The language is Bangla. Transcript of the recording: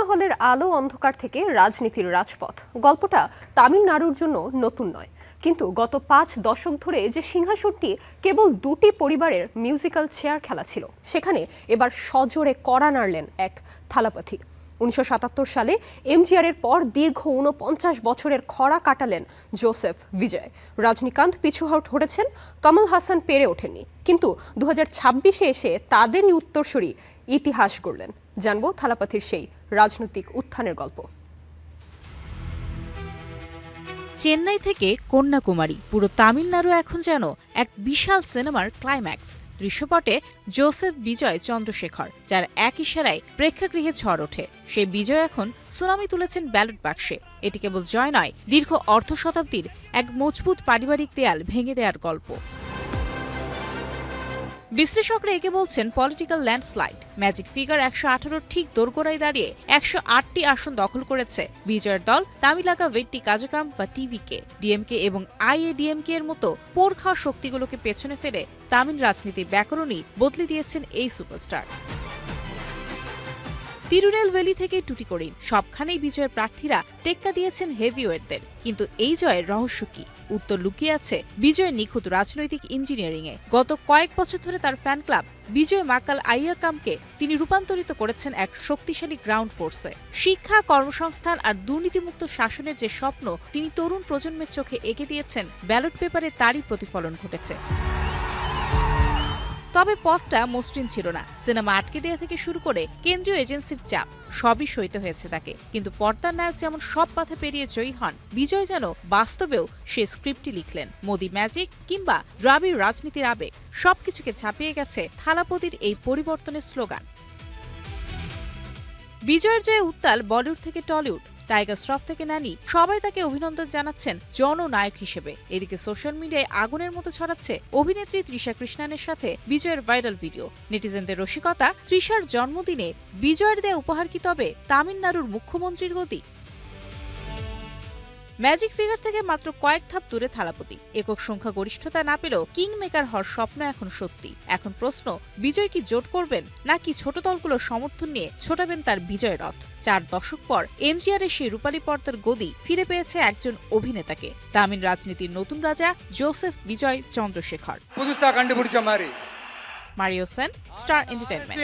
সিনেমা হলের আলো অন্ধকার থেকে রাজনীতির রাজপথ গল্পটা তামিলনাড়ুর জন্য নতুন নয়, কিন্তু গত ৫ দশক ধরে যে সিংহাসনটি কেবল দুটি পরিবারের মিউজিক্যাল চেয়ার খেলা ছিল, সেখানে এবার সজোরে কড়া নাড়লেন এক থালাপথি। ১৯৭৭ সালে এমজিআরের পর দীর্ঘ ৪৯ বছরের খরা কাটালেন জোসেফ বিজয়। রজনীকান্ত পিছু হটেছেন, কমল হাসান পেরে ওঠেননি, কিন্তু ২০২৬-এ এসে তাদেরই উত্তরসূরি ইতিহাস গড়লেন। জানবো থালাপথির সেই রাজনৈতিক উত্থানের গল্প। চেন্নাই থেকে কন্যাকুমারী, পুরো তামিলনাড়ু এখন যেন এক বিশাল সিনেমার ক্লাইম্যাক্স। দৃশ্যপটে জোসেফ বিজয় চন্দ্রশেখর, যার এক ইশারায় প্রেক্ষাগৃহে ঝড় ওঠে। সেই বিজয় এখন সুনামি তুলেছেন ব্যালট বাক্সে। এটি কেবল জয় নয়, দীর্ঘ অর্ধ শতাব্দীর এক মজবুত পারিবারিক দেয়াল ভেঙে দেওয়ার গল্প। বিশ্লেষকরা একে বলছেন পলিটিক্যাল ল্যান্ডস্লাইড। ম্যাজিক ফিগার ১১৮ ঠিক দোরগোড়ায় দাঁড়িয়ে ১০৮টি আসন দখল করেছে বিজয়ের দল তামিলাকা ভেট্টি কাজাকাম বা টিভিকে। ডিএমকে এবং আইএডিএমকে এর মতো পোড় খাওয়া শক্তিগুলোকে পেছনে ফেলে তামিল রাজনীতির ব্যাকরণই বদলে দিয়েছেন এই সুপারস্টার। তিরুনেলভেলি থেকে টুটিকোরিন, সবখানেই বিজয়ের প্রার্থীরা টেক্কা দিয়েছেন হেভিওয়েটদের। কিন্তু এই জয়ের রহস্য কি? উত্তর লুকিয়ে আছে বিজয়ের নিখুঁত রাজনৈতিক ইঞ্জিনিয়ারিংয়ে। গত কয়েক বছর ধরে তার ফ্যান ক্লাব বিজয় মাকাল আইয়াকামকে তিনি রূপান্তরিত করেছেন এক শক্তিশালী গ্রাউন্ড ফোর্সে। শিক্ষা, কর্মসংস্থান আর দুর্নীতিমুক্ত শাসনের যে স্বপ্ন তিনি তরুণ প্রজন্মের চোখে এঁকে দিয়েছেন, ব্যালট পেপারে তারই প্রতিফলন ঘটেছে। তবে পথটা মসৃণ ছিল না। সিনেমা আটকে দেওয়া থেকে শুরু করে কেন্দ্রীয় এজেন্সির চাপ, সবই সইতে হয়েছে তাকে। কিন্তু পর্দার নায়ক যেমন সব বাধা পেরিয়ে জয়ী হন, বিজয় যেন বাস্তবেও সে স্ক্রিপ্টই লিখলেন। মোদি ম্যাজিক কিংবা দ্রাবিড় রাজনীতির আবেগ, সবকিছুকে ছাপিয়ে গেছে থালাপতির এই পরিবর্তনের স্লোগান। বিজয়ের জয়ে উত্তাল বলিউড থেকে টলিউড, টাইগার শ্রফ থেকে নানি, সবাই তাকে অভিনন্দন জানাচ্ছেন জননায়ক হিসেবে। এদিকে সোশ্যাল মিডিয়ায় আগুনের মতো ছড়াচ্ছে অভিনেত্রী তৃষা কৃষ্ণানের সাথে বিজয়ের ভাইরাল ভিডিও। নেটিজেনদের রসিকতা, তৃষার জন্মদিনে বিজয়ের দেয়া উপহার কি তবে তামিলনাড়ুর মুখ্যমন্ত্রীর গতি? ম্যাজিক ফিগার থেকে মাত্র কয়েক ধাপ দূরে থালাপতি। একক সংখ্যা গরিষ্ঠতা না পেলেও কিং মেকার হওয়ার স্বপ্ন এখন সত্যি। এখন প্রশ্ন, বিজয় কি জোট করবেন, নাকি ছোট দলগুলোর সমর্থন নিয়ে ছোটাবেন তার বিজয় রথ? ৪ দশক পর এমজিআরের সেই রূপালী পর্দার গদি ফিরে পেয়েছে একজন অভিনেতাকে। তামিল রাজনীতির নতুন রাজা Joseph Vijay Chandrasekhar. Mario Sen, star entertainment.